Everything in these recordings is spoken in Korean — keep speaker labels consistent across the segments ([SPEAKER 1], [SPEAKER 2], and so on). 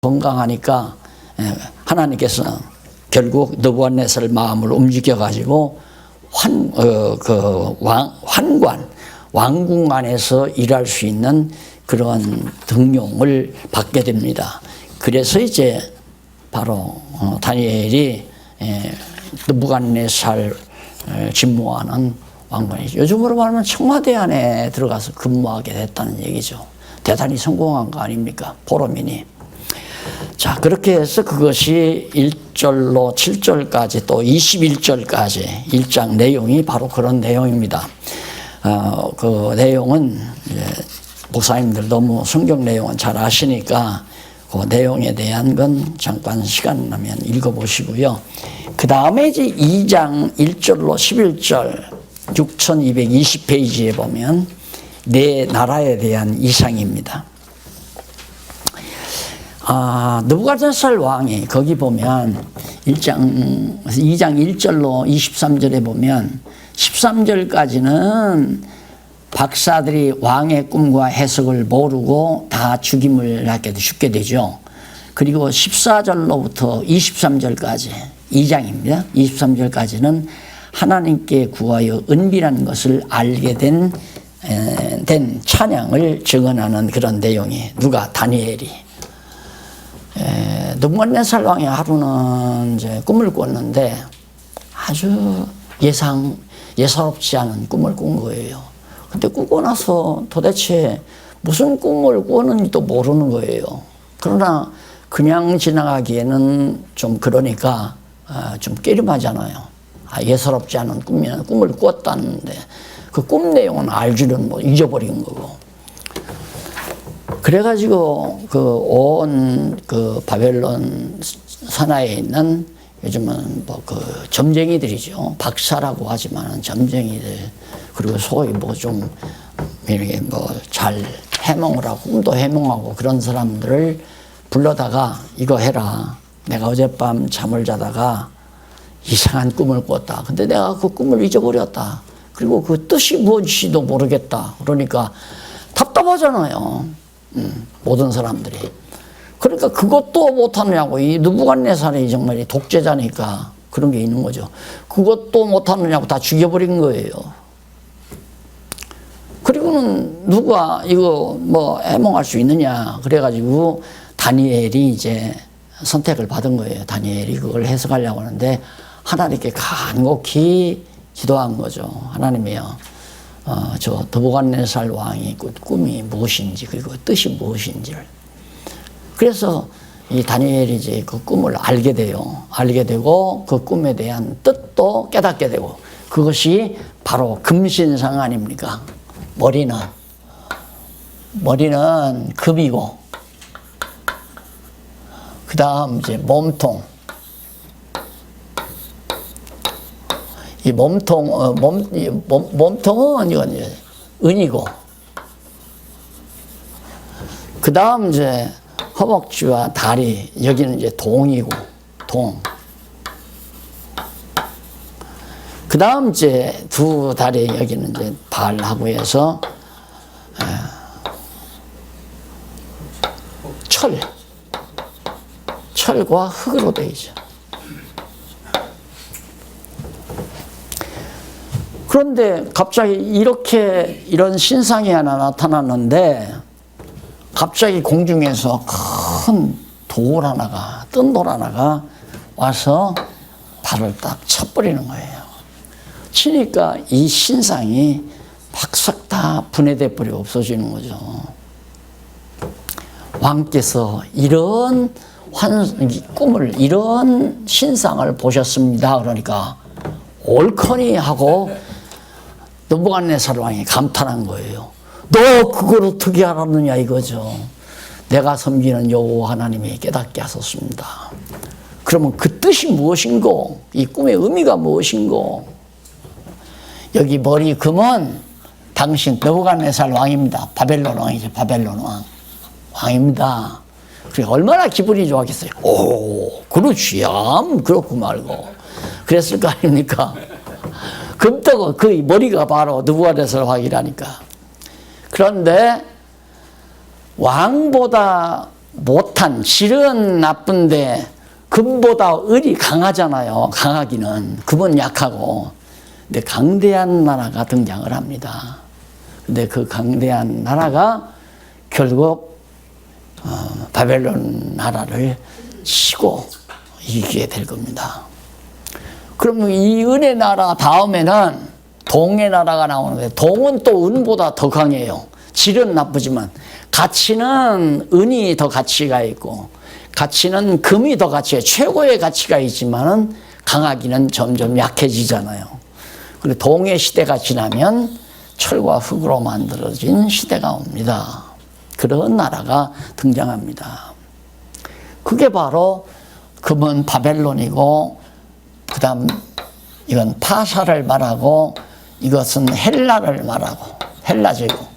[SPEAKER 1] 건강하니까 하나님께서 결국 느부갓네살 마음을 움직여 가지고 왕궁 안에서 일할 수 있는 그런 등용을 받게 됩니다. 그래서 이제 바로 다니엘이 느부갓네살 집무하는 왕궁이죠. 요즘으로 말하면 청와대 안에 들어가서 근무하게 됐다는 얘기죠. 대단히 성공한 거 아닙니까? 포로민이. 자, 그렇게 해서 그것이 1절로 7절까지 또 21절까지 1장 내용이 바로 그런 내용입니다. 그 내용은 이제 목사님들 너무 성경 내용은 잘 아시니까 그 내용에 대한 건 잠깐 시간 나면 읽어보시고요. 그 다음에 이제 2장 1절로 11절 6220페이지에 보면 네 나라에 대한 이상입니다. 느부갓네살 왕이 거기 보면 2장 1절로 23절에 보면 13절까지는 박사들이 왕의 꿈과 해석을 모르고 다 죽게 되죠. 그리고 14절로부터 23절까지 2장입니다. 23절까지는 하나님께 구하여 은밀한 것을 알게 된 찬양을 증언하는 그런 내용이 누가 다니엘이 느부갓네살 왕이 하루는 이제 꿈을 꿨는데 아주 예사롭지 않은 꿈을 꾼 거예요. 근데 꾸고 나서 도대체 무슨 꿈을 꿨는지도 모르는 거예요. 그러나 그냥 지나가기에는 좀 그러니까 좀 깨름하잖아요. 예사롭지 않은 꿈을 꿨다는데 그 꿈 내용은 알지는 뭐 잊어버린 거고. 그래가지고 온 바벨론 산하에 있는 요즘은 뭐 점쟁이들이죠. 박사라고 하지만 점쟁이들, 그리고 소위 뭐 좀 이렇게 뭐 잘 해몽을 하고 꿈도 해몽하고 그런 사람들을 불러다가 이거 해라. 내가 어젯밤 잠을 자다가 이상한 꿈을 꿨다. 근데 내가 그 꿈을 잊어버렸다. 그리고 그 뜻이 뭔지도 모르겠다. 그러니까 답답하잖아요. 모든 사람들이. 그러니까 그것도 못하느냐고. 이 느부갓네살이 정말 독재자니까 그런 게 있는 거죠. 그것도 못하느냐고 다 죽여버린 거예요. 그리고는 누가 이거 뭐 해몽할 수 있느냐. 그래가지고 다니엘이 이제 선택을 받은 거예요. 다니엘이 그걸 해석하려고 하는데 하나님께 간곡히 기도한 거죠. 하나님이요. 저 느부갓네살 왕이 그 꿈이 무엇인지 그리고 뜻이 무엇인지를. 그래서 이 다니엘이 이제 그 꿈을 알게 돼요. 알게 되고 그 꿈에 대한 뜻도 깨닫게 되고 그것이 바로 금신상 아닙니까? 머리는 금이고 그 다음 이제 몸통. 이 몸통은 이건 이제 은이고, 그 다음 이제 허벅지와 다리, 여기는 이제 동이고, 동. 그 다음 이제 두 다리, 여기는 이제 발하고 해서, 철과 흙으로 되어 있죠. 그런데 갑자기 이런 신상이 하나 나타났는데 갑자기 공중에서 큰 뜬 돌 하나가 와서 발을 딱 쳐버리는 거예요. 치니까 이 신상이 박싹 다 분해돼 버리고 없어지는 거죠. 왕께서 이런 꿈을, 이런 신상을 보셨습니다. 그러니까 옳거니 하고 느부갓네살 왕이 감탄한 거예요. 너 그걸 어떻게 알았느냐 이거죠. 내가 섬기는 여호와 하나님이 깨닫게 하셨습니다. 그러면 그 뜻이 무엇인고, 이 꿈의 의미가 무엇인고. 여기 머리 금은 당신 느부갓네살 왕입니다. 바벨론 왕이죠. 바벨론 왕입니다. 그래 얼마나 기분이 좋았겠어요. 오, 그렇지, 그렇고 말고 그랬을 거 아닙니까? 금떡은 그 머리가 바로 느부갓네살 왕이라니까. 그런데 왕보다 못한, 질은 나쁜데 금보다 을이 강하잖아요. 강하기는. 금은 약하고. 근데 강대한 나라가 등장을 합니다. 근데 그 강대한 나라가 결국 바벨론 나라를 치고 이기게 될 겁니다. 그러면 이 은의 나라 다음에는 동의 나라가 나오는데, 동은 또 은보다 더 강해요. 질은 나쁘지만 가치는 은이 더 가치가 있고, 가치는 금이 더 가치가, 최고의 가치가 있지만은 강하기는 점점 약해지잖아요. 그리고 동의 시대가 지나면 철과 흙으로 만들어진 시대가 옵니다. 그런 나라가 등장합니다. 그게 바로 금은 바벨론이고, 그 다음 이건 파사를 말하고, 이것은 헬라를 말하고, 헬라제고,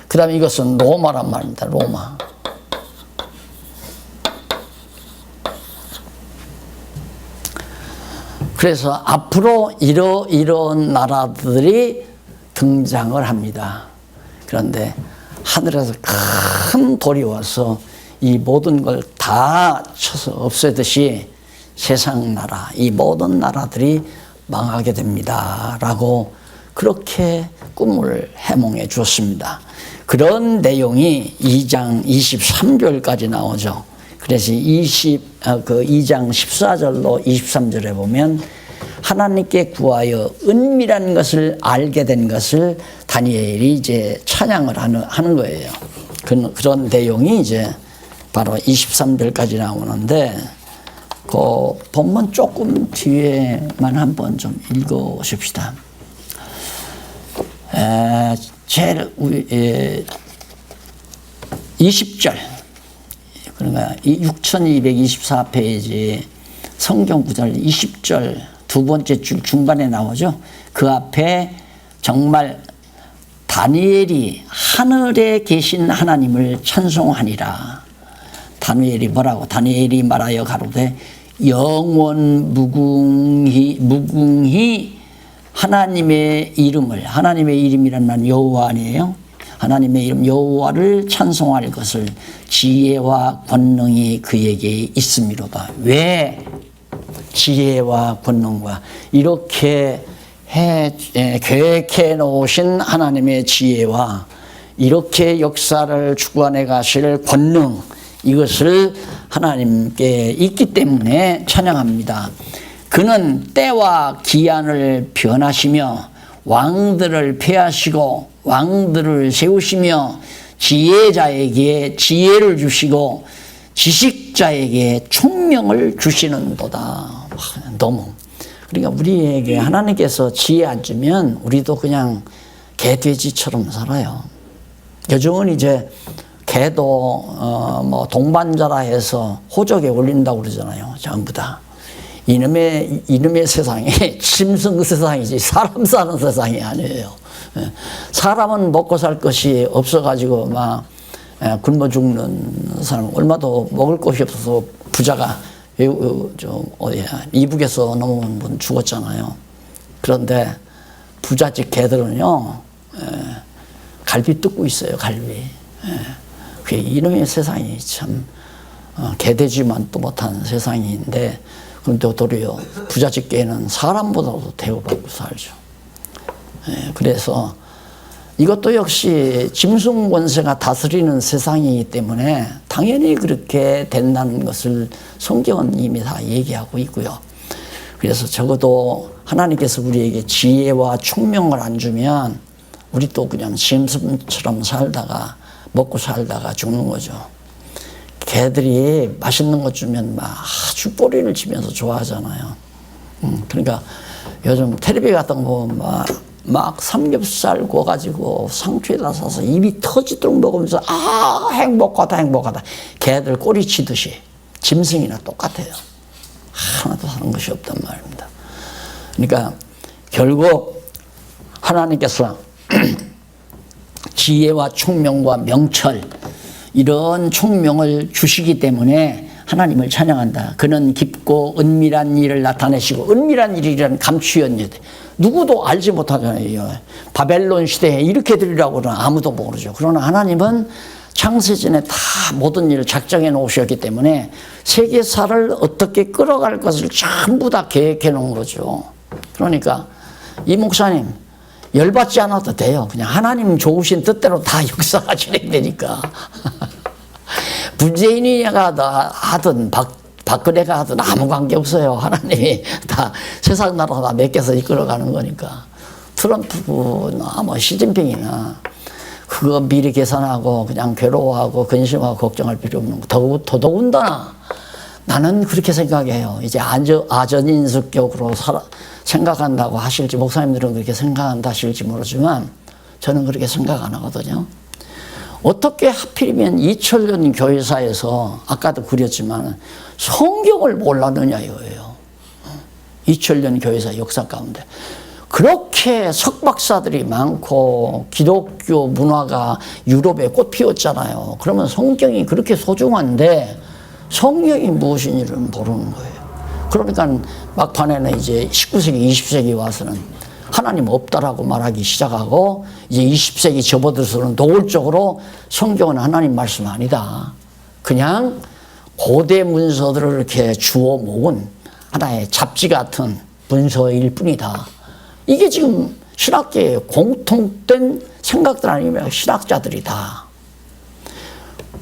[SPEAKER 1] 그 다음 이것은 로마란 말입니다. 로마. 그래서 앞으로 이런 나라들이 등장을 합니다. 그런데 하늘에서 큰 돌이 와서 이 모든 걸 다 쳐서 없애듯이 세상 나라, 이 모든 나라들이 망하게 됩니다. 라고 그렇게 꿈을 해몽해 주었습니다. 그런 내용이 2장 23절까지 나오죠. 그래서 2장 14절로 23절에 보면 하나님께 구하여 은밀한 것을 알게 된 것을 다니엘이 이제 찬양을 하는 거예요. 그런 내용이 이제 바로 23절까지 나오는데, 그 본문 조금 뒤에만 한번 좀 읽어 보십시다. 제일 20절, 그러니까 6224페이지 성경 구절 20절 두 번째 줄 중간에 나오죠. 그 앞에 정말 다니엘이 하늘에 계신 하나님을 찬송하니라. 다니엘이 뭐라고? 다니엘이 말하여 가로되 영원 무궁히 하나님의 이름을, 하나님의 이름이란 말 여호와 아니에요? 하나님의 이름 여호와를 찬송할 것을 지혜와 권능이 그에게 있음이로다. 왜 지혜와 권능과 이렇게 계획해 놓으신 하나님의 지혜와 이렇게 역사를 주관해 가실 권능, 이것을 하나님께 있기 때문에 찬양합니다. 그는 때와 기한을 변하시며 왕들을 폐하시고 왕들을 세우시며 지혜자에게 지혜를 주시고 지식자에게 총명을 주시는도다. 너무. 그러니까 우리에게 하나님께서 지혜 안 주면 우리도 그냥 개돼지처럼 살아요. 요즘은 이제 개도 뭐 동반자라 해서 호적에 올린다고 그러잖아요. 전부 다. 이놈의 세상이 짐승 세상이지 사람 사는 세상이 아니에요. 사람은 먹고 살 것이 없어가지고 막 굶어 죽는 사람, 얼마도 먹을 것이 없어서 부자가 이북에서 넘어온 분 죽었잖아요. 그런데 부잣집 개들은요, 갈비 뜯고 있어요, 갈비. 그 이놈의 세상이 참 개돼지만 또 못한 세상인데, 그런데 도리어 부잣집 개는 사람보다도 대우받고 살죠. 그래서 이것도 역시 짐승 권세가 다스리는 세상이기 때문에 당연히 그렇게 된다는 것을 성경은 이미 다 얘기하고 있고요. 그래서 적어도 하나님께서 우리에게 지혜와 총명을 안 주면 우리 또 그냥 짐승처럼 살다가 먹고 살다가 죽는 거죠. 개들이 맛있는 것 주면 막 아주 꼬리를 치면서 좋아하잖아요. 그러니까 요즘 텔레비 같은 거 보면 막 삼겹살 구워가지고 상추에다 싸서 입이 터지도록 먹으면서 행복하다 행복하다. 개들 꼬리 치듯이 짐승이나 똑같아요. 하나도 하는 것이 없단 말입니다. 그러니까 결국 하나님께서 지혜와 총명과 명철, 이런 총명을 주시기 때문에 하나님을 찬양한다. 그는 깊고 은밀한 일을 나타내시고, 은밀한 일이란 감추연 일, 누구도 알지 못하잖아요. 바벨론 시대에 이렇게 되리라고는 아무도 모르죠. 그러나 하나님은 창세전에 다 모든 일을 작정해 놓으셨기 때문에 세계사를 어떻게 끌어갈 것을 전부 다 계획해 놓은 거죠. 그러니까 이 목사님 열받지 않아도 돼요. 그냥 하나님 좋으신 뜻대로 다 역사가 진행되니까. 문재인이가 하든 박근혜가 하든 아무 관계 없어요. 하나님이 다 세상 나라 다 맡겨서 이끌어가는 거니까. 트럼프나 뭐 시진핑이나 그거 미리 계산하고 그냥 괴로워하고 근심하고 걱정할 필요 없는 거. 더더군다나 나는 그렇게 생각해요. 이제 아전인수격으로 생각한다고 하실지, 목사님들은 그렇게 생각한다 하실지 모르지만 저는 그렇게 생각 안 하거든요. 어떻게 하필이면 2000년 교회사에서 아까도 그렸지만 성경을 몰랐느냐 이거예요. 2000년 교회사 역사 가운데. 그렇게 석박사들이 많고 기독교 문화가 유럽에 꽃 피웠잖아요. 그러면 성경이 그렇게 소중한데 성경이 무엇인지를 모르는 거예요. 그러니까 막판에는 이제 19세기, 20세기 와서는 하나님 없다라고 말하기 시작하고 이제 20세기 접어들어서는 노골적으로 성경은 하나님 말씀 아니다. 그냥 고대 문서들을 이렇게 주워 모은 하나의 잡지 같은 문서일 뿐이다. 이게 지금 신학계의 공통된 생각들 아니면 신학자들이다.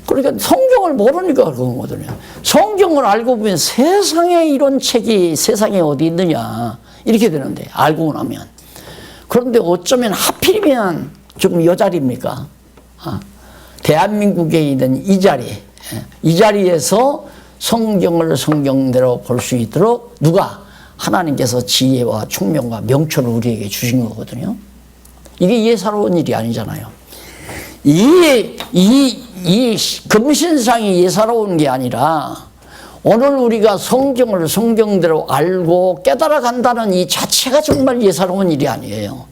[SPEAKER 1] 그러니까 성경을 모르니까 그런 거거든요. 성경을 알고 보면 세상에 이런 책이 세상에 어디 있느냐 이렇게 되는데 알고 나면. 그런데 어쩌면 하필이면 좀 이 자리입니까? 대한민국에 있는 이 자리에서 성경을 성경대로 볼 수 있도록 누가? 하나님께서 지혜와 총명과 명철을 우리에게 주신 거거든요. 이게 예사로운 일이 아니잖아요. 이 금신상이 예사로운 게 아니라 오늘 우리가 성경을 성경대로 알고 깨달아 간다는 이 자체가 정말 예사로운 일이 아니에요.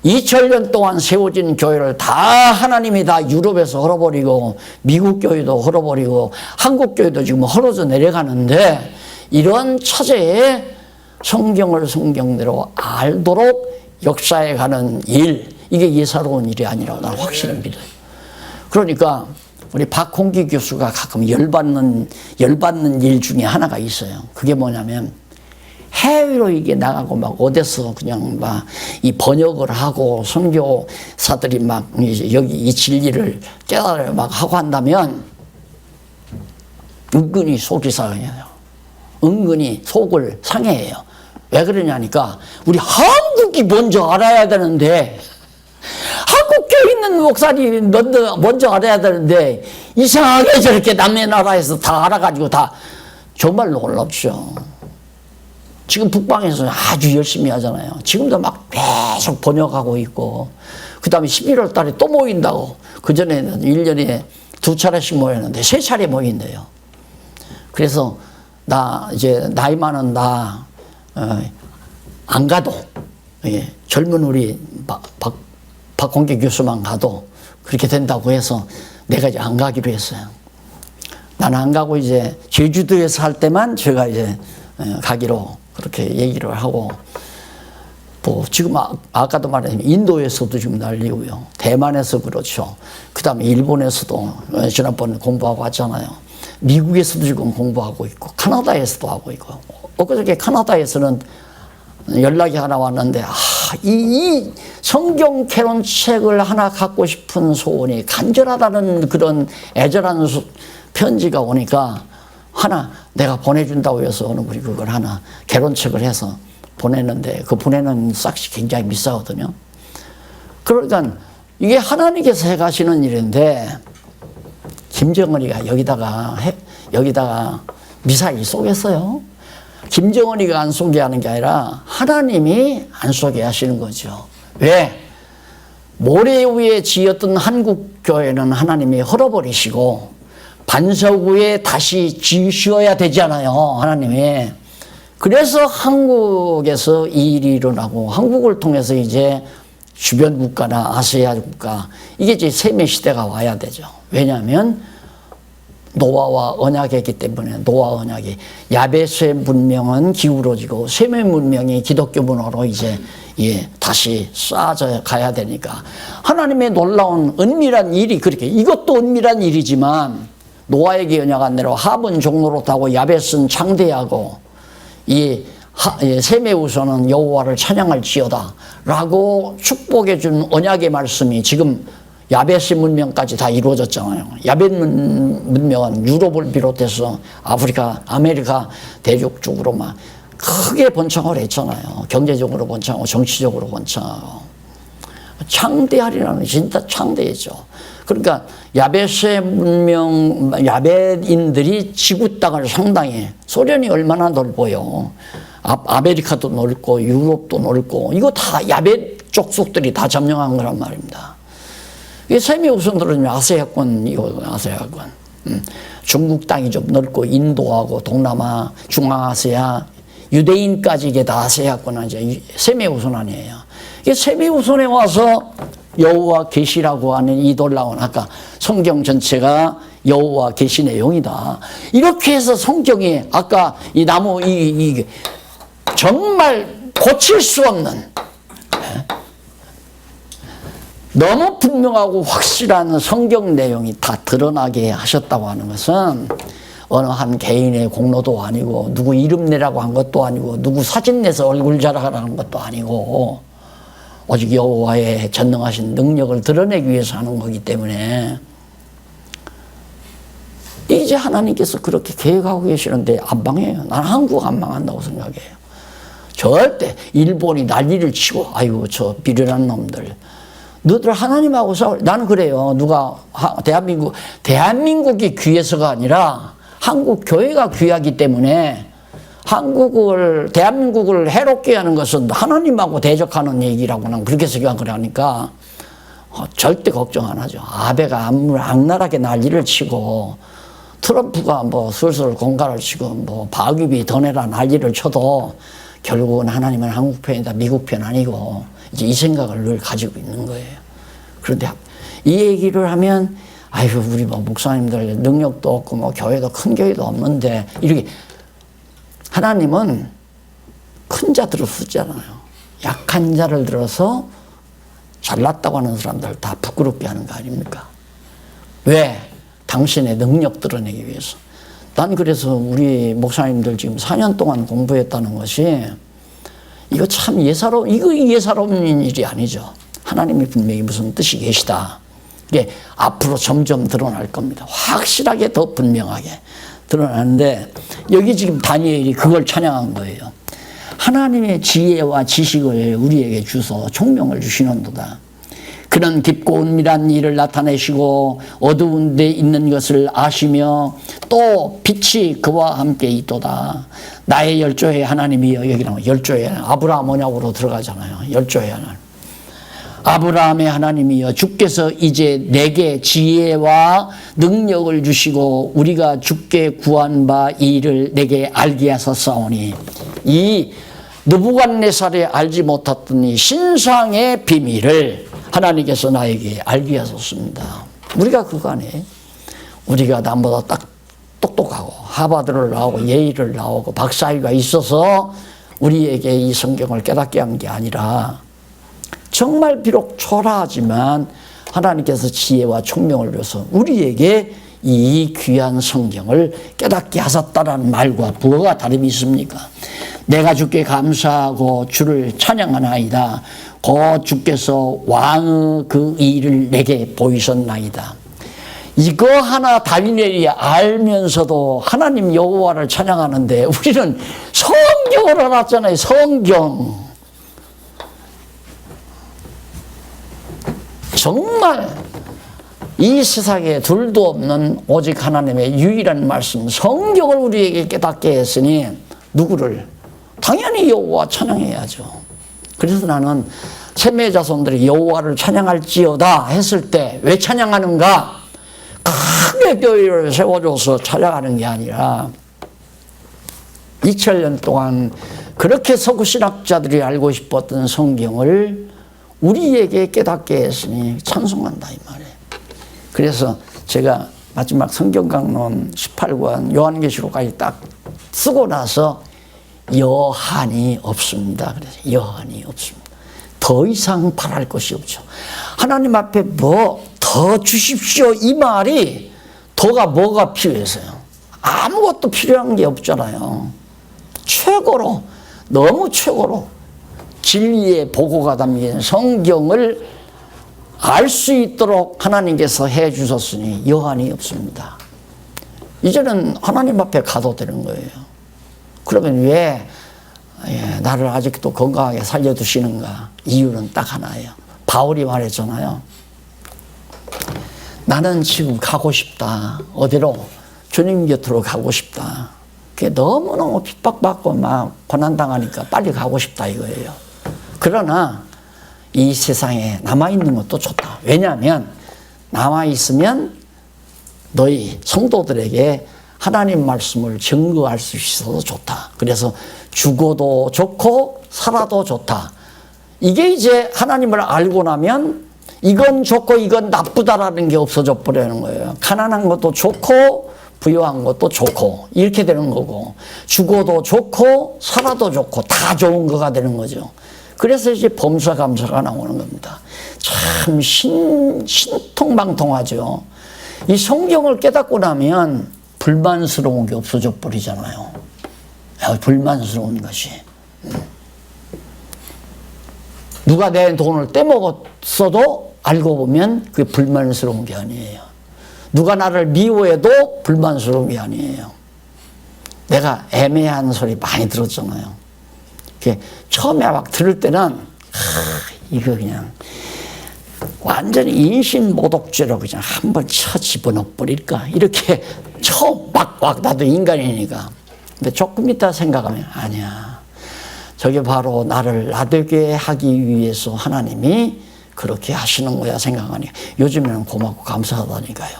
[SPEAKER 1] 2000년 동안 세워진 교회를 다 하나님이 다 유럽에서 헐어버리고 미국 교회도 헐어버리고 한국 교회도 지금 헐어져 내려가는데 이런 차제에 성경을 성경대로 알도록 역사에 가는 일, 이게 예사로운 일이 아니라고 나는 확실히 믿어요. 그러니까 우리 박홍기 교수가 가끔 열받는 일 중에 하나가 있어요. 그게 뭐냐면 해외로 이게 나가고 막 어디서 그냥 막 이 번역을 하고 선교사들이 막 여기 이 진리를 깨달아 막 하고 한다면 은근히 속이 상해요. 은근히 속을 상해해요. 왜 그러냐니까 우리 한국이 먼저 알아야 되는데 한국교에 있는 목사님이 먼저 알아야 되는데 이상하게 저렇게 남의 나라에서 다 알아가지고 다 정말 놀랍죠. 지금 북방에서 아주 열심히 하잖아요. 지금도 막 계속 번역하고 있고 그 다음에 11월 달에 또 모인다고. 그전에는 1년에 2차례씩 모였는데 3차례 모인대요. 그래서 나 이제 나이 많은 나 안 가도 젊은 우리 박홍기 교수만 가도 그렇게 된다고 해서 내가 이제 안 가기로 했어요. 나는 안 가고 이제 제주도에서 할 때만 제가 이제 가기로 그렇게 얘기를 하고 뭐 지금 아까도 말했지만 인도에서도 지금 난리고요. 대만에서 그렇죠. 그 다음에 일본에서도 지난번에 공부하고 왔잖아요. 미국에서도 지금 공부하고 있고 캐나다에서도 하고 있고 엊그저께 캐나다에서는 연락이 하나 왔는데 이 성경 캐론책을 하나 갖고 싶은 소원이 간절하다는 그런 애절한 편지가 오니까 하나 내가 보내준다고 해서 어느 분이 그걸 하나 개론책을 해서 보냈는데 그 보내는 싹이 굉장히 비싸거든요. 그러니까 이게 하나님께서 해가시는 일인데 김정은이가 여기다가 미사일 쏘겠어요? 김정은이가 안 쏘게 하는 게 아니라 하나님이 안 쏘게 하시는 거죠. 왜? 모래 위에 지었던 한국교회는 하나님이 헐어버리시고 반석 위에 다시 지으셔야 되잖아요. 하나님이. 그래서 한국에서 이 일이 일어나고 한국을 통해서 이제 주변 국가나 아시아 국가 이게 이제 세계 시대가 와야 되죠. 왜냐하면 노아와 언약이기 때문에 노아 언약이 야베스의 문명은 기울어지고 셈의 문명이 기독교 문화로 이제 다시 쌓아져 가야 되니까 하나님의 놀라운 은밀한 일이 그렇게 이것도 은밀한 일이지만 노아에게 언약한 대로 합은 종로로 타고 야베스는 창대하고 셈의 후손은 여호와를 찬양할지어다 라고 축복해 준 언약의 말씀이 지금 야베스 문명까지 다 이루어졌잖아요. 야베스 문명은 유럽을 비롯해서 아프리카, 아메리카 대륙 쪽으로 막 크게 번창을 했잖아요. 경제적으로 번창하고 정치적으로 번창하고. 창대하리라는 진짜 창대했죠. 그러니까 야베스의 문명, 야베인들이 지구 땅을 상당히 소련이 얼마나 넓어요. 아메리카도 넓고 유럽도 넓고 이거 다 야베 족속들이 다 점령한 거란 말입니다. 셈의 후손들은 아세아권, 중국 땅이 좀 넓고 인도하고 동남아, 중앙아시아, 유대인까지 이게 다 아세아권 이제 셈의 후손 아니에요. 이게 셈의 후손에 와서 여호와 계시라고 하는 이 놀라운 아까 성경 전체가 여호와 계시 내용이다. 이렇게 해서 성경이 아까 이 나무 이 정말 고칠 수 없는 너무 분명하고 확실한 성경 내용이 다 드러나게 하셨다고 하는 것은 어느 한 개인의 공로도 아니고 누구 이름 내라고 한 것도 아니고 누구 사진 내서 얼굴 자랑하라는 것도 아니고 오직 여호와의 전능하신 능력을 드러내기 위해서 하는 거기 때문에 이제 하나님께서 그렇게 계획하고 계시는데 안 망해요. 나는 한국 안 망한다고 생각해요. 절대 일본이 난리를 치고 아이고 저 비련한 놈들 너들 하나님하고 싸울 나는 그래요. 누가 대한민국이 귀해서가 아니라 한국 교회가 귀하기 때문에 대한민국을 해롭게 하는 것은 하나님하고 대적하는 얘기라고 난 그렇게 생각을 하니까 절대 걱정 안 하죠. 아베가 악랄하게 난리를 치고 트럼프가 뭐 슬슬 공갈을 치고 뭐 박유비 더 내라 난리를 쳐도 결국은 하나님은 한국 편이다 미국 편 아니고 이제 이 생각을 늘 가지고 있는 거예요. 그런데 이 얘기를 하면 아이고 우리 뭐 목사님들 능력도 없고 뭐 교회도 큰 교회도 없는데 이렇게 하나님은 큰 자들을 쓰잖아요. 약한 자를 들어서 잘났다고 하는 사람들 다 부끄럽게 하는 거 아닙니까? 왜? 당신의 능력 드러내기 위해서. 난 그래서 우리 목사님들 지금 4년 동안 공부했다는 것이 이거 참 이거 예사로운 일이 아니죠. 하나님이 분명히 무슨 뜻이 계시다. 이게 앞으로 점점 드러날 겁니다. 확실하게 더 분명하게 드러나는데 여기 지금 다니엘이 그걸 찬양한 거예요. 하나님의 지혜와 지식을 우리에게 주서 총명을 주시는도다. 그는 깊고 은밀한 일을 나타내시고 어두운 데 있는 것을 아시며 또 빛이 그와 함께 있도다. 나의 열조의 하나님이여. 여기 나오면 열조의 아브라함 언약으로 들어가잖아요. 열조의 하나님. 아브라함의 하나님이여 주께서 이제 내게 지혜와 능력을 주시고 우리가 주께 구한 바 이 일을 내게 알게 하셨사오니 이 느부갓네살이 알지 못했던 이 신상의 비밀을 하나님께서 나에게 알게 하셨습니다. 우리가 그거 아니에요. 우리가 남보다 딱 똑똑하고 하버드를 나오고 예일을 나오고 박사학위가 있어서 우리에게 이 성경을 깨닫게 한 게 아니라 정말 비록 초라하지만 하나님께서 지혜와 총명을 줘서 우리에게 이 귀한 성경을 깨닫게 하셨다라는 말과 부어가 다름이 있습니까? 내가 주께 감사하고 주를 찬양하나이다. 곧 주께서 왕의 그 일을 내게 보이셨나이다. 이거 하나 다니엘이 알면서도 하나님 여호와를 찬양하는데 우리는 성경을 알았잖아요. 성경. 정말 이 세상에 둘도 없는 오직 하나님의 유일한 말씀 성경을 우리에게 깨닫게 했으니 누구를? 당연히 여호와 찬양해야죠. 그래서 나는 셈의 자손들이 여호와를 찬양할지어다 했을 때 왜 찬양하는가? 크게 교회를 세워줘서 찬양하는 게 아니라 2000년 동안 그렇게 서구신학자들이 알고 싶었던 성경을 우리에게 깨닫게 했으니 찬송한다 이 말이에요. 그래서 제가 마지막 성경강론 18권 요한계시록까지 딱 쓰고 나서 여한이 없습니다. 그래서 여한이 없습니다. 더 이상 바랄 것이 없죠. 하나님 앞에 뭐 더 주십시오 이 말이 더가 뭐가 필요해서요. 아무것도 필요한 게 없잖아요. 최고로 너무 최고로 진리의 보고가 담긴 성경을 알 수 있도록 하나님께서 해 주셨으니 여한이 없습니다. 이제는 하나님 앞에 가도 되는 거예요. 그러면 왜 나를 아직도 건강하게 살려두시는가? 이유는 딱 하나예요. 바울이 말했잖아요. 나는 지금 가고 싶다. 어디로? 주님 곁으로 가고 싶다. 그게 너무너무 핍박받고 막 고난당하니까 빨리 가고 싶다 이거예요. 그러나 이 세상에 남아있는 것도 좋다. 왜냐하면 남아있으면 너희 성도들에게 하나님 말씀을 증거할 수 있어서 좋다. 그래서 죽어도 좋고 살아도 좋다. 이게 이제 하나님을 알고 나면 이건 좋고 이건 나쁘다라는 게 없어져 버리는 거예요. 가난한 것도 좋고 부유한 것도 좋고 이렇게 되는 거고 죽어도 좋고 살아도 좋고 다 좋은 거가 되는 거죠. 그래서 이제 범사감사가 나오는 겁니다. 참 신통방통하죠. 이 성경을 깨닫고 나면 불만스러운 게 없어져 버리잖아요. 불만스러운 것이. 누가 내 돈을 떼먹었어도 알고 보면 그게 불만스러운 게 아니에요. 누가 나를 미워해도 불만스러운 게 아니에요. 내가 애매한 소리 많이 들었잖아요. 처음에 막 들을 때는 이거 그냥 완전히 인신모독죄로 그냥 한번 쳐 집어넣어 버릴까 이렇게 처음 막 나도 인간이니까. 근데 조금 있다 생각하면 아니야. 저게 바로 나를 나되게 하기 위해서 하나님이 그렇게 하시는 거야 생각하니까 요즘에는 고맙고 감사하다니까요.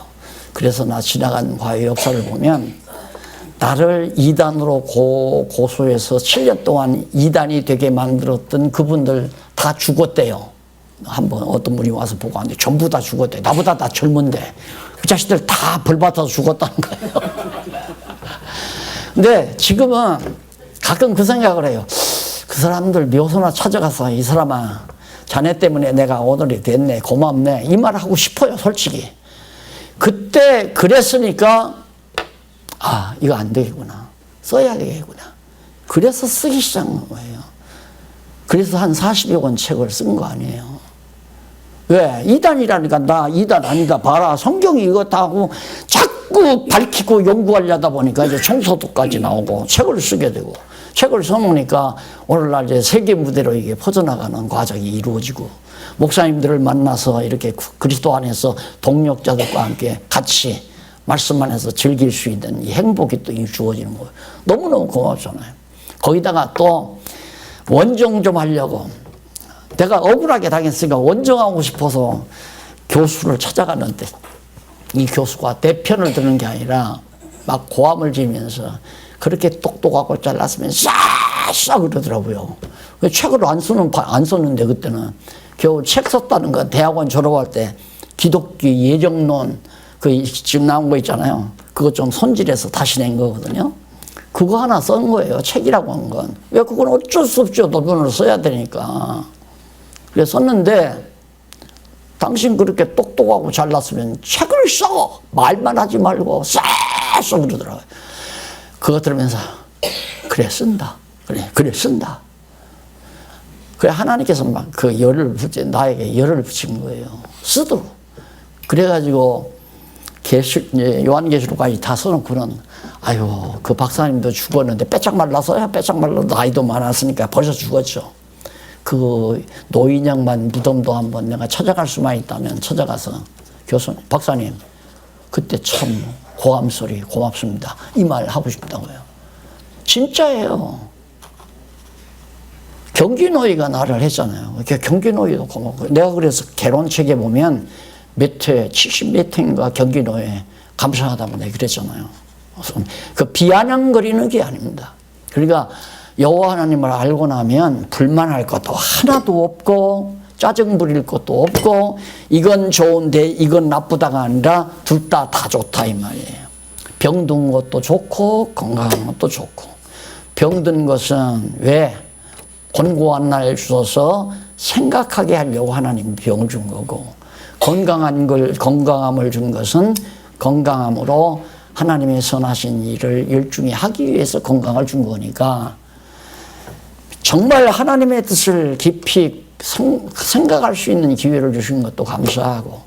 [SPEAKER 1] 그래서 나 지나간 과거 역사를 보면 나를 이단으로 고소해서 7년 동안 이단이 되게 만들었던 그분들 다 죽었대요. 한번 어떤 분이 와서 보고 왔는데 전부 다 죽었대. 나보다 다 젊은데 그 자식들 다 벌받아서 죽었다는 거예요. 근데 지금은 가끔 그 생각을 해요. 그 사람들 묘소나 찾아가서 이 사람아 자네 때문에 내가 오늘이 됐네 고맙네 이 말 하고 싶어요 솔직히. 그때 그랬으니까 이거 안 되겠구나 써야 되겠구나 그래서 쓰기 시작한 거예요. 그래서 한 40여 권 책을 쓴 거 아니에요. 왜? 이단이라니까 나 이단 아니다 봐라 성경이 이거 다 하고 자꾸 밝히고 연구하려다 보니까 이제 청소도까지 나오고 책을 쓰게 되고 책을 써놓으니까 오늘날 이제 세계 무대로 이게 퍼져나가는 과정이 이루어지고 목사님들을 만나서 이렇게 그리스도 안에서 동력자들과 함께 같이 말씀 안에서 즐길 수 있는 이 행복이 또 주어지는 거예요. 너무너무 고맙잖아요. 거기다가 또 원정 좀 하려고 내가 억울하게 당했으니까 원정하고 싶어서 교수를 찾아가는데 이 교수가 내 편을 드는 게 아니라 막 고함을 지면서 그렇게 똑똑하고 잘났으면 싹싹 그러더라고요. 책을 안 썼는데 그때는 겨우 책 썼다는 거 대학원 졸업할 때 기독교 예정론 그 지금 나온 거 있잖아요. 그거 좀 손질해서 다시 낸 거거든요. 그거 하나 쓴 거예요. 책이라고 한 건. 왜 그건 어쩔 수 없죠. 논문을 써야 되니까. 그래서 썼는데 당신 그렇게 똑똑하고 잘났으면 책을 써. 말만 하지 말고 싹써 그러더라고요. 그거 들으면서 그래 쓴다. 그래 쓴다. 그래 하나님께서 막 그 나에게 열을 붙인 거예요. 쓰도록. 그래가지고 요한계시록까지 다 써놓고는 아유 그 박사님도 죽었는데 빼짝 말라서야 빼짝 말라서 나이도 많았으니까 벌써 죽었죠. 그 노인 양반 무덤도 한번 내가 찾아갈 수만 있다면 찾아가서 교수님 박사님 그때 참 고함 소리 고맙습니다 이 말 하고 싶다고요. 진짜예요. 경기노위가 나를 했잖아요. 경기노위도 고맙고 내가 그래서 개론책에 보면 몇 회, 70몇 회인가 경기노위에 감사하다고 내가 그랬잖아요. 그 비아냥거리는 게 아닙니다. 그러니까 여호와 하나님을 알고 나면 불만할 것도 하나도 없고 짜증 부릴 것도 없고 이건 좋은데 이건 나쁘다가 아니라 둘 다 좋다 이 말이에요. 병든 것도 좋고 건강한 것도 좋고 병든 것은 왜? 곤고한 날 주셔서 생각하게 하려고 하나님 병 준 거고 건강함을 준 것은 건강함으로 하나님의 선하신 일을 열중히 하기 위해서 건강을 준 거니까 정말 하나님의 뜻을 깊이 생각할 수 있는 기회를 주신 것도 감사하고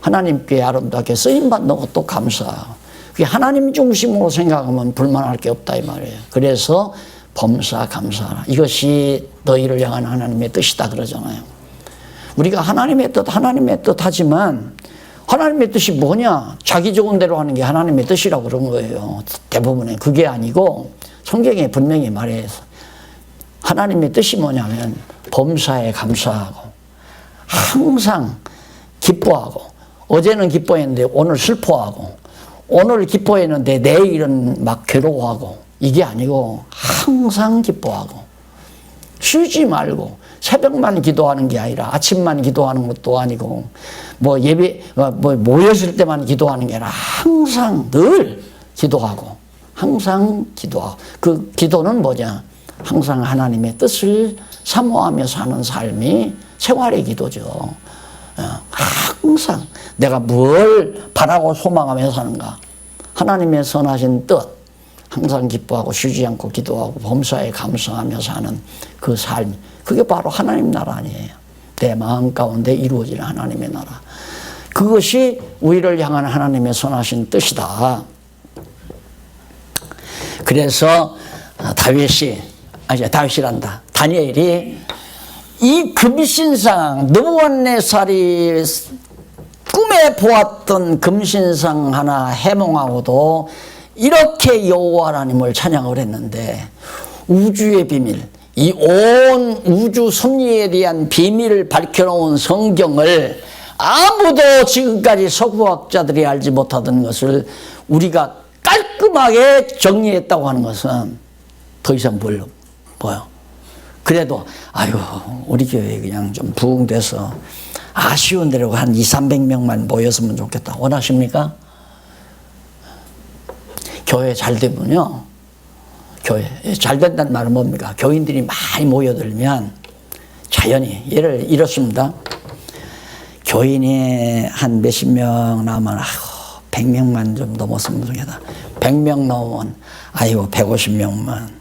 [SPEAKER 1] 하나님께 아름답게 쓰임받는 것도 감사하고 그게 하나님 중심으로 생각하면 불만할 게 없다 이 말이에요. 그래서 범사 감사하라. 이것이 너희를 향한 하나님의 뜻이다 그러잖아요. 우리가 하나님의 뜻 하지만 하나님의 뜻이 뭐냐? 자기 좋은 대로 하는 게 하나님의 뜻이라고 그런 거예요. 대부분은 그게 아니고 성경에 분명히 말해서 하나님의 뜻이 뭐냐면 범사에 감사하고 항상 기뻐하고 어제는 기뻐했는데 오늘 슬퍼하고 오늘 기뻐했는데 내일은 막 괴로워하고 이게 아니고 항상 기뻐하고 쉬지 말고 새벽만 기도하는 게 아니라 아침만 기도하는 것도 아니고 뭐 예배 모였을 때만 기도하는 게 아니라 항상 늘 기도하고 항상 기도하고 그 기도는 뭐냐? 항상 하나님의 뜻을 사모하며 사는 삶이 생활의 기도죠. 항상 내가 뭘 바라고 소망하며 사는가? 하나님의 선하신 뜻 항상 기뻐하고 쉬지 않고 기도하고 범사에 감사하며 사는 그 삶 그게 바로 하나님 나라 아니에요. 내 마음 가운데 이루어지는 하나님의 나라. 그것이 우리를 향한 하나님의 선하신 뜻이다. 그래서 다윗이란다. 다니엘이 이 금신상 느부갓네살이 꿈에 보았던 금신상 하나 해몽하고도 이렇게 여호와 하나님을 찬양을 했는데 우주의 비밀, 이 온 우주 섭리에 대한 비밀을 밝혀놓은 성경을 아무도 지금까지 서구학자들이 알지 못하던 것을 우리가 깔끔하게 정리했다고 하는 것은 더 이상 뭐요? 그래도 우리 교회 그냥 좀 부흥돼서 아쉬운 대로 한 200~300명만 모였으면 좋겠다. 원하십니까? 교회 잘 되면요. 교회 잘 된다는 말은 뭡니까? 교인들이 많이 모여들면 자연히 이렇습니다. 교인이 한 몇십 명 나오면 100명만 좀 넘었으면 좋겠다. 100명 넘으면 150명만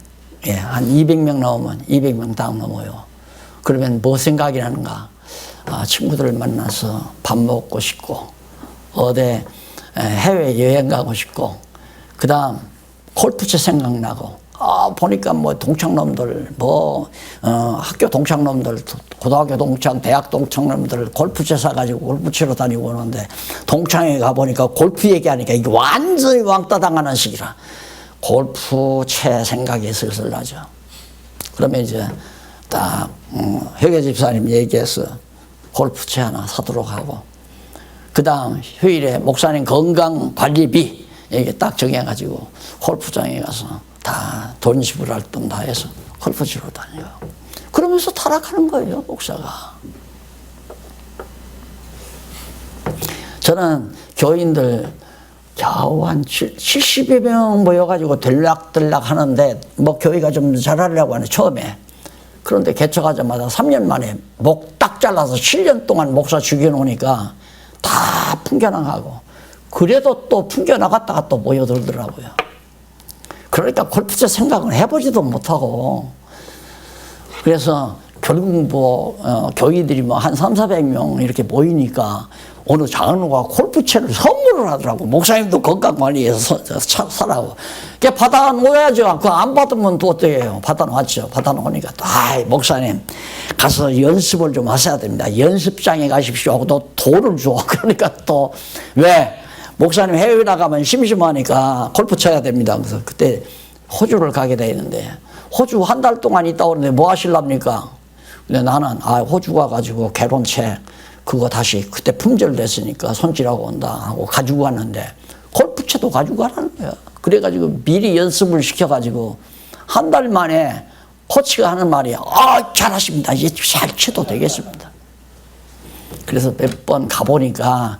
[SPEAKER 1] 한 200명 나오면 200명 다 넘어요. 그러면 뭐 생각이 나는가? 친구들을 만나서 밥 먹고 싶고 어디 해외여행 가고 싶고 그 다음 골프채 생각나고 보니까 뭐 동창놈들 학교 동창놈들 고등학교 동창 대학 동창놈들 골프채 사가지고 골프채로 다니고 오는데 동창회 가보니까 골프 얘기하니까 이게 완전히 왕따 당하는 시기라 골프채 생각이 슬슬 나죠. 그러면 이제 딱 회계 집사님 얘기해서 골프채 하나 사도록 하고 그 다음 휴일에 목사님 건강관리비 이게 딱 정해가지고 골프장에 가서 다 돈 지불할 돈 다 해서 골프 치러 다녀요. 그러면서 타락하는 거예요, 목사가. 저는 교인들 겨우 한 70여 명 모여가지고 들락들락 하는데 뭐 교회가 좀 잘하려고 하네, 처음에. 그런데 개척하자마자 3년 만에 목 딱 잘라서 7년 동안 목사 죽여놓으니까 다 풍겨나가고 그래도 또 풍겨나갔다가 또 모여들더라고요. 그러니까 골프채 생각은 해보지도 못하고 그래서 결국 교인들이 한 300~400명 이렇게 모이니까 어느 장로가 골프채를 선물을 하더라고. 목사님도 건강관리해서 사라고. 그게 받아놓아야죠. 그거 안 받으면 또 어떻게 해요? 받아놓았죠. 받아놓으니까 또 목사님 가서 연습을 좀 하셔야 됩니다. 연습장에 가십시오 하고 또 돈을 줘. 그러니까 또 왜? 목사님 해외 나가면 심심하니까 골프 쳐야 됩니다. 그래서 그때 호주를 가게 되는데 호주 한 달 동안 있다 오는데 뭐 하실랍니까? 근데 나는 호주 가가지고 개론책 그거 다시 그때 품절 됐으니까 손질하고 온다 하고 가지고 왔는데 골프채도 가지고 가라는 거야. 그래가지고 미리 연습을 시켜가지고 한 달 만에 코치가 하는 말이 잘하십니다. 이제 잘 쳐도 되겠습니다. 그래서 몇 번 가보니까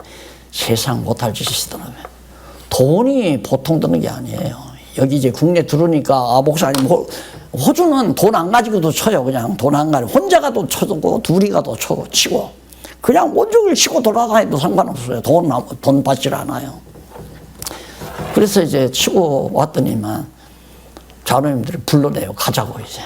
[SPEAKER 1] 세상 못할 짓이시더라고요. 돈이 보통 드는 게 아니에요. 여기 이제 국내 들어오니까, 아, 목사님, 호주는 돈 안 가지고도 쳐요. 그냥 돈 안 가지고. 혼자 가도 쳐고, 둘이 가도 치고. 그냥 온종일 치고 돌아다녀도 상관없어요. 돈 받질 않아요. 그래서 이제 치고 왔더니만, 자녀님들이 불러내요. 가자고, 이제.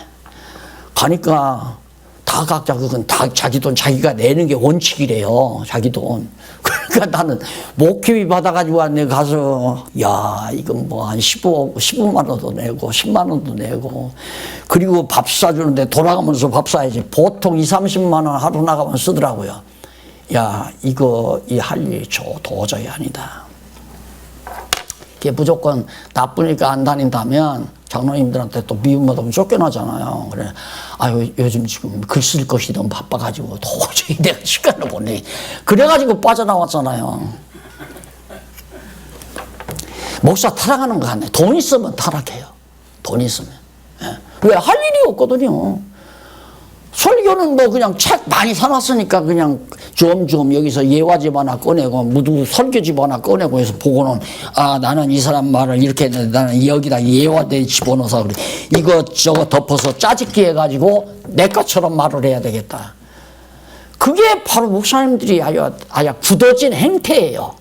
[SPEAKER 1] 가니까, 다 각자 그건 다 자기 돈 자기가 내는 게 원칙이래요. 자기 돈. 그러니까 나는 목회비 받아가지고 왔네. 가서 야 이건 뭐 한 15만 원도 내고 10만 원도 내고 그리고 밥 사주는데 돌아가면서 밥 사야지. 보통 30만 원 하루 나가면 쓰더라고요. 야 이거 이 할 일 도저히 아니다. 이게 무조건 나쁘니까 안 다닌다면 장로님들한테 또 미움받으면 쫓겨나잖아요. 그래, 아유, 요즘 지금 글 쓸 것이 너무 바빠가지고 도저히 내가 시간을 못 내. 그래가지고 빠져나왔잖아요. 목사 타락하는 거 같네. 돈 있으면 타락해요. 돈 있으면. 예. 왜? 할 일이 없거든요. 설교는 뭐 그냥 책 많이 사놨으니까 그냥 좀 여기서 예화집 하나 꺼내고 무두 설교집 하나 꺼내고 해서 보고는 아 나는 이 사람 말을 이렇게 했는데 나는 여기다 예화대 집어넣어서 그래. 이것저것 덮어서 짜집기 해가지고 내 것처럼 말을 해야 되겠다. 그게 바로 목사님들이 아야 굳어진 행태예요.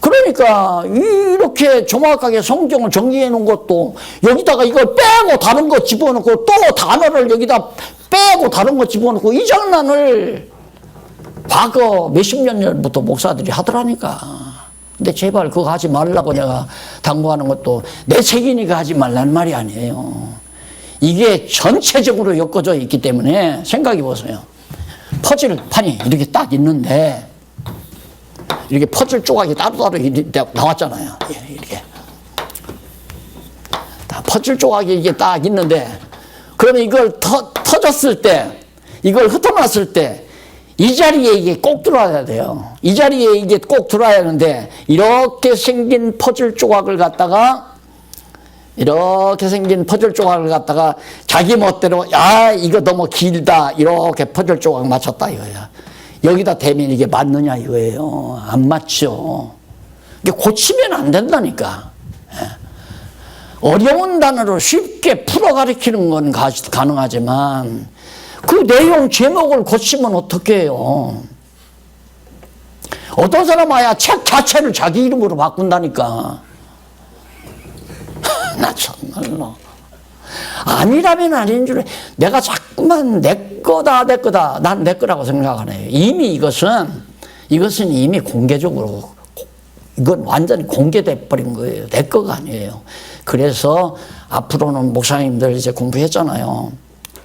[SPEAKER 1] 그러니까 이렇게 정확하게 성경을 정리해 놓은 것도 여기다가 이걸 빼고 다른 거 집어넣고 또 단어를 여기다 빼고 다른 거 집어넣고 이 장난을 과거 몇십 년 전부터 목사들이 하더라니까. 근데 제발 그거 하지 말라고 내가 당부하는 것도 내 책이니까 하지 말란 말이 아니에요. 이게 전체적으로 엮어져 있기 때문에 생각해 보세요. 퍼즐판이 이렇게 딱 있는데 이렇게 퍼즐 조각이 따로따로 나왔잖아요. 이렇게. 퍼즐 조각이 이게 딱 있는데, 그러면 이걸 터졌을 때, 이걸 흩어놨을 때, 이 자리에 이게 꼭 들어와야 돼요. 이 자리에 이게 꼭 들어와야 하는데, 이렇게 생긴 퍼즐 조각을 갖다가, 자기 멋대로, 야, 이거 너무 길다. 이렇게 퍼즐 조각 맞췄다 이거야. 여기다 대면 이게 맞느냐 이거예요. 안 맞죠. 이게 고치면 안 된다니까. 어려운 단어를 쉽게 풀어 가르치는 건 가능하지만 그 내용 제목을 고치면 어떻게 해요. 어떤 사람 아야 책 자체를 자기 이름으로 바꾼다니까. 나 정말로. 아니라면 아닌 줄 내가 자꾸만 내 거다 난 내 거라고 생각하네요. 이미 이것은 이미 공개적으로 이건 완전히 공개돼 버린 거예요. 내 거가 아니에요. 그래서 앞으로는 목사님들 이제 공부했잖아요.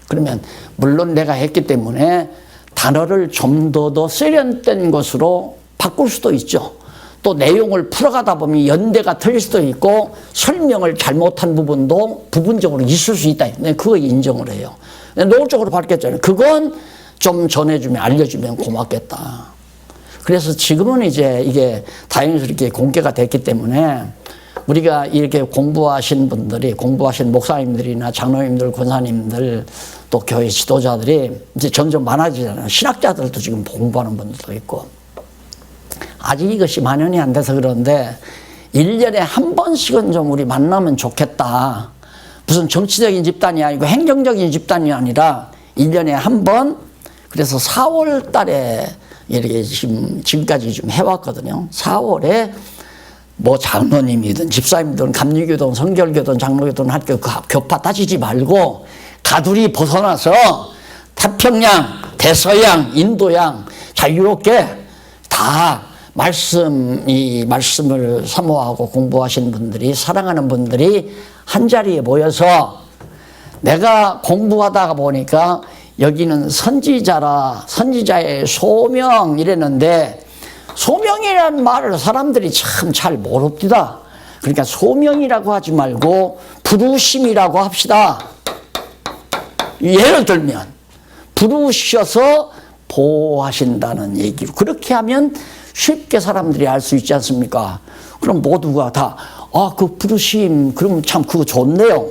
[SPEAKER 1] 그러면 물론 내가 했기 때문에 단어를 좀 더 세련된 것으로 바꿀 수도 있죠. 또 내용을 풀어가다 보면 연대가 틀릴 수도 있고 설명을 잘못한 부분도 부분적으로 있을 수 있다. 네, 그거 인정을 해요. 노골적으로 밝혔잖아요. 그건 좀 전해주면 알려주면 고맙겠다. 그래서 지금은 이제 이게 다행스럽게 공개가 됐기 때문에 우리가 이렇게 공부하신 목사님들이나 장로님들, 권사님들 또 교회 지도자들이 이제 점점 많아지잖아요. 신학자들도 지금 공부하는 분들도 있고. 아직 이것이 만연이 안 돼서 그런데 1년에 한 번씩은 좀 우리 만나면 좋겠다. 무슨 정치적인 집단이 아니고 행정적인 집단이 아니라 1년에 한 번, 그래서 4월 달에 이렇게 지금까지 좀 해왔거든요. 4월에 뭐 장로님이든 집사님이든 감리교든 성결교든 장로교든 학교 교파 따지지 말고 가두리 벗어나서 태평양, 대서양, 인도양 자유롭게 다 말씀을 사모하고 공부하신 분들이, 사랑하는 분들이 한자리에 모여서 내가 공부하다가 보니까 여기는 선지자의 소명 이랬는데 소명이라는 말을 사람들이 참 잘 모릅니다. 그러니까 소명이라고 하지 말고 부르심이라고 합시다. 예를 들면 부르셔서 보호하신다는 얘기로 그렇게 하면 쉽게 사람들이 알 수 있지 않습니까? 그럼 모두가 다 그 부르심 그러면 참 그거 좋네요.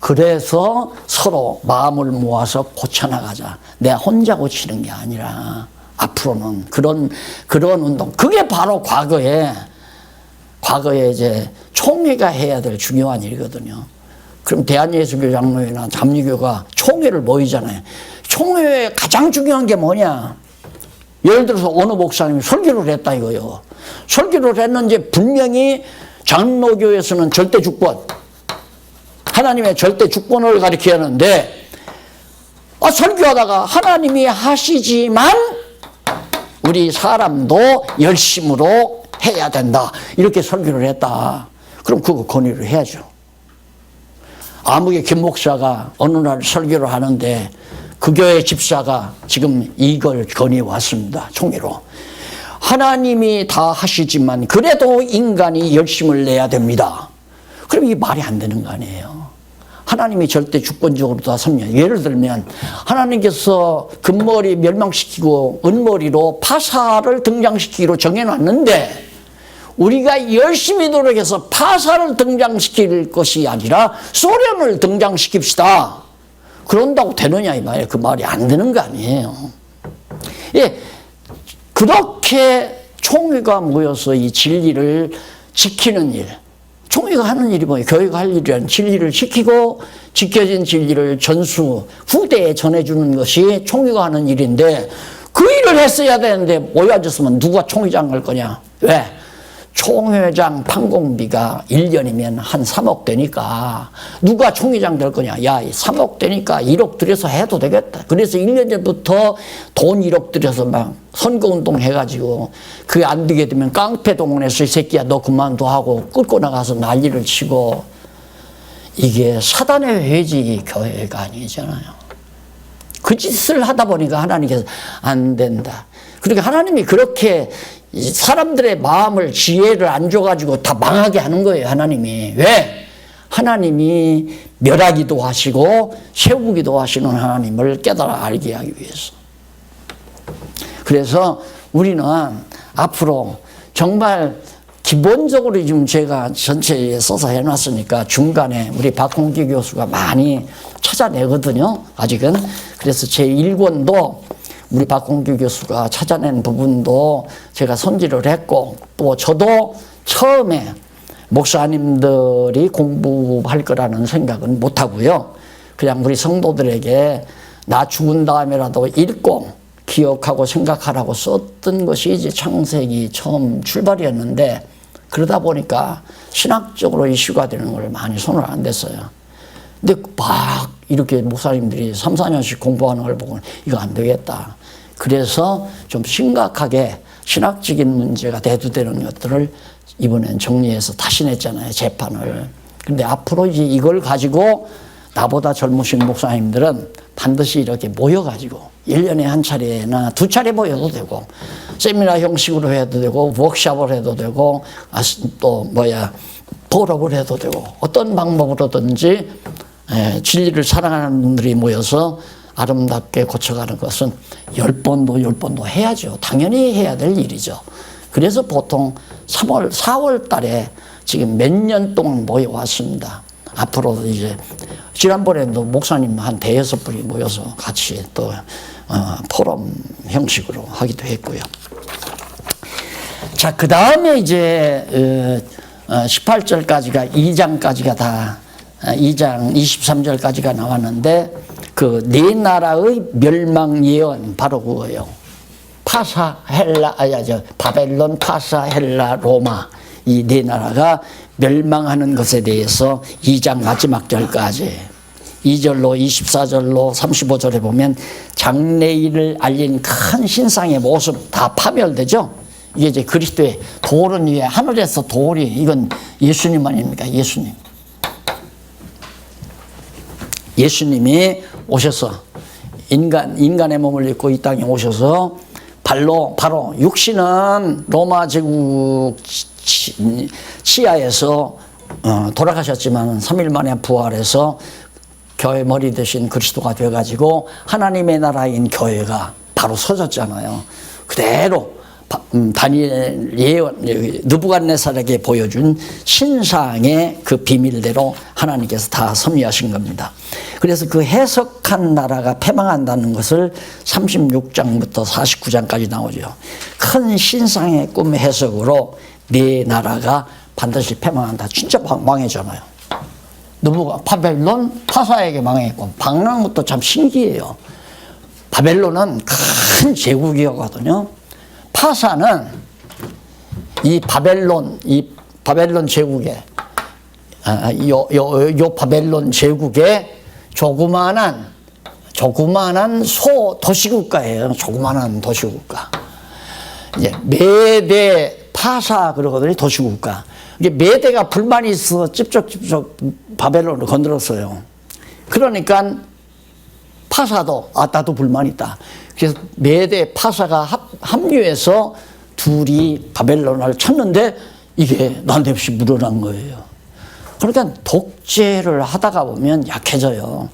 [SPEAKER 1] 그래서 서로 마음을 모아서 고쳐나가자. 내가 혼자 고치는 게 아니라 앞으로는 그런 운동. 그게 바로 과거에 이제 총회가 해야 될 중요한 일이거든요. 그럼 대한예수교 장로회나 감리교가 총회를 모이잖아요. 총회에 가장 중요한 게 뭐냐? 예를 들어서 어느 목사님이 설교를 했다 이거요. 설교를 했는지 분명히 장로교에서는 절대 주권, 하나님의 절대 주권을 가리키는데 설교하다가 하나님이 하시지만 우리 사람도 열심으로 해야 된다. 이렇게 설교를 했다. 그럼 그거 건의를 해야죠. 아무개 김 목사가 어느 날 설교를 하는데 그 교회 집사가 지금 이걸 건의해 왔습니다. 총회로. 하나님이 다 하시지만 그래도 인간이 열심을 내야 됩니다. 그럼 이게 말이 안 되는 거 아니에요. 하나님이 절대 주권적으로 다 섭니다. 예를 들면 하나님께서 금머리 멸망시키고 은머리로 파사를 등장시키기로 정해놨는데 우리가 열심히 노력해서 파사를 등장시킬 것이 아니라 소련을 등장시킵시다. 그런다고 되느냐 이 말이에요. 그 말이 안 되는 거 아니에요. 예, 그렇게 총회가 모여서 이 진리를 지키는 일, 총회가 하는 일이 뭐예요? 교회가 할 일이란 진리를 지키고 지켜진 진리를 전수, 후대에 전해주는 것이 총회가 하는 일인데 그 일을 했어야 되는데 모여 앉았으면 누가 총회장 갈 거냐? 왜? 총회장 판공비가 1년이면 한 3억 되니까 누가 총회장 될 거냐? 야, 3억 되니까 1억 들여서 해도 되겠다. 그래서 1년 전부터 돈 1억 들여서 막 선거운동 해가지고 그게 안 되게 되면 깡패 동원해서 이 새끼야 너 그만둬 하고 끌고 나가서 난리를 치고 이게 사단의 회지 교회가 아니잖아요. 그 짓을 하다 보니까 하나님께서 안 된다. 그러니까 하나님이 그렇게 사람들의 마음을 지혜를 안 줘가지고 다 망하게 하는 거예요. 하나님이. 왜? 하나님이 멸하기도 하시고 세우기도 하시는 하나님을 깨달아 알게 하기 위해서. 그래서 우리는 앞으로 정말 기본적으로 지금 제가 전체에 써서 해놨으니까 중간에 우리 박홍기 교수가 많이 찾아내거든요. 아직은. 그래서 제 1권도 우리 박홍규 교수가 찾아낸 부분도 제가 손질을 했고 또 저도 처음에 목사님들이 공부할 거라는 생각은 못하고요. 그냥 우리 성도들에게 나 죽은 다음에라도 읽고 기억하고 생각하라고 썼던 것이 이제 창세기 처음 출발이었는데 그러다 보니까 신학적으로 이슈가 되는 걸 많이 손을 안 댔어요. 근데 막 이렇게 목사님들이 3, 4년씩 공부하는 걸 보고 이거 안 되겠다. 그래서 좀 심각하게 신학적인 문제가 대두되는 것들을 이번엔 정리해서 다시 냈잖아요. 재판을. 근데 앞으로 이제 이걸 가지고 나보다 젊으신 목사님들은 반드시 이렇게 모여가지고 1년에 한 차례나 2차례 모여도 되고 세미나 형식으로 해도 되고 워크숍을 해도 되고 또 포럼을 해도 되고 어떤 방법으로든지 진리를 사랑하는 분들이 모여서 아름답게 고쳐가는 것은 10번도 해야죠. 당연히 해야 될 일이죠. 그래서 보통 4월 달에 지금 몇 년 동안 모여왔습니다. 앞으로도 이제 지난번에도 목사님 한 5-6분이 모여서 같이 또 포럼 형식으로 하기도 했고요. 자, 그 다음에 이제 18절까지가 2장까지가 다 2장 23절까지가 나왔는데 그 네 나라의 멸망 예언 바로 그거예요. 바벨론, 파사, 헬라, 로마 이 네 나라가 멸망하는 것에 대해서 2장 마지막 절까지 2절로 24절로 35절에 보면 장래일을 알린 큰 신상의 모습 다 파멸되죠. 이게 이제 그리스도의 돌은 위에 하늘에서 돌이 이건 예수님 아닙니까? 예수님이 오셔서 인간의 몸을 입고 이 땅에 오셔서 바로 육신은 로마 제국 치하에서 돌아가셨지만 3일 만에 부활해서 교회 머리 대신 그리스도가 되어가지고 하나님의 나라인 교회가 바로 서졌잖아요. 그대로 다니엘 예언 느부갓네살에게 보여준 신상의 그 비밀대로 하나님께서 다 섭리하신 겁니다. 그래서 그 해석한 나라가 패망한다는 것을 36장부터 49장까지 나오죠. 큰 신상의 꿈 해석으로 네 나라가 반드시 패망한다. 진짜 망해잖아요. 바벨론 파사에게 망했고, 망한 것도 참 신기해요. 바벨론은 큰 제국이었거든요. 파사는 이 바벨론 제국의 요 바벨론 제국의 조그마한 도시국가예요. 조그마한 도시국가. 이제 메대 파사 그러거든요. 도시국가. 이게 메대가 불만이 있어 찝쩍찝쩍 바벨론을 건드렸어요. 그러니까 파사도 나도 불만이 있다. 그래서 메대 파사가 합류해서 둘이 바벨론을 쳤는데 이게 난데없이 물어난 거예요. 그러니까 독재를 하다가 보면 약해져요.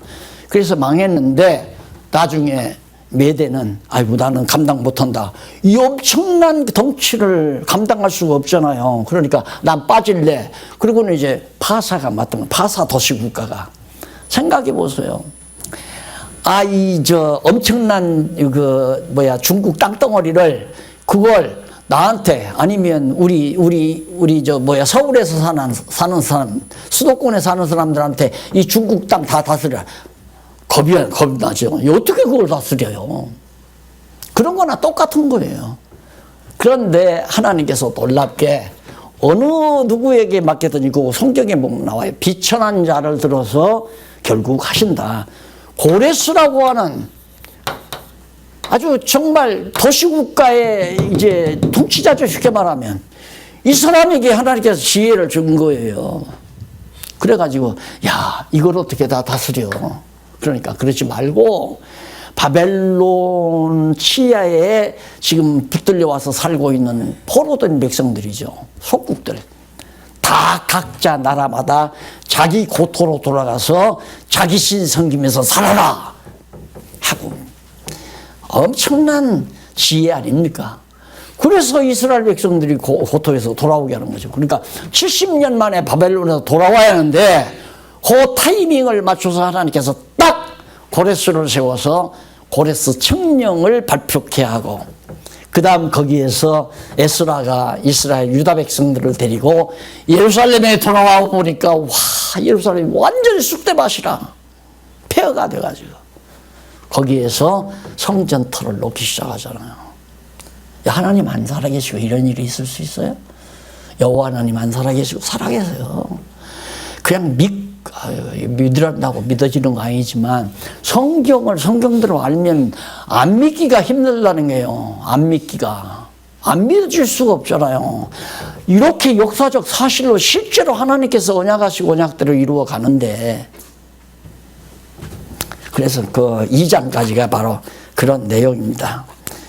[SPEAKER 1] 그래서 망했는데 나중에 메대는 아이고 나는 감당 못한다. 이 엄청난 덩치를 감당할 수가 없잖아요. 그러니까 난 빠질래. 그리고는 이제 파사가 맡은 파사 도시국가가 생각해 보세요. 엄청난 중국 땅덩어리를 그걸 나한테 아니면 서울에서 사는 사람, 수도권에 사는 사람들한테 이 중국 땅 다 다스려. 겁이 나죠. 어떻게 그걸 다스려요? 그런 거나 똑같은 거예요. 그런데 하나님께서 놀랍게 어느 누구에게 맡겼더니 그 성경에 보면 나와요. 비천한 자를 들어서 결국 하신다. 고레스라고 하는 아주 정말 도시국가의 이제 통치자죠. 쉽게 말하면 이 사람에게 하나님께서 지혜를 준 거예요. 그래가지고 이걸 어떻게 다 다스려? 그러니까 그러지 말고 바벨론 치하에 지금 붙들려 와서 살고 있는 포로된 백성들이죠. 속국들. 다 각자 나라마다 자기 고토로 돌아가서 자기 신 섬기면서 살아라 하고 엄청난 지혜 아닙니까? 그래서 이스라엘 백성들이 고토에서 돌아오게 하는 거죠. 그러니까 70년 만에 바벨론에서 돌아와야 하는데 그 타이밍을 맞춰서 하나님께서 딱 고레스를 세워서 고레스 칙령을 발표케 하고 그 다음 거기에서 에스라가 이스라엘 유다 백성들을 데리고 예루살렘에 돌아와 보니까 예루살렘이 완전히 쑥대밭이라 폐허가 돼가지고 거기에서 성전터를 놓기 시작하잖아요. 하나님 안 살아계시고 이런 일이 있을 수 있어요? 여호와 하나님 안 살아계시고 살아계세요. 그냥 믿으란다고 믿어지는 거 아니지만 성경대로 알면 안 믿기가 힘들다는 거예요. 안 믿어질 수가 없잖아요. 이렇게 역사적 사실로 실제로 하나님께서 언약하시고 언약대로 이루어 가는데 그래서 그 2장까지가 바로 그런 내용입니다.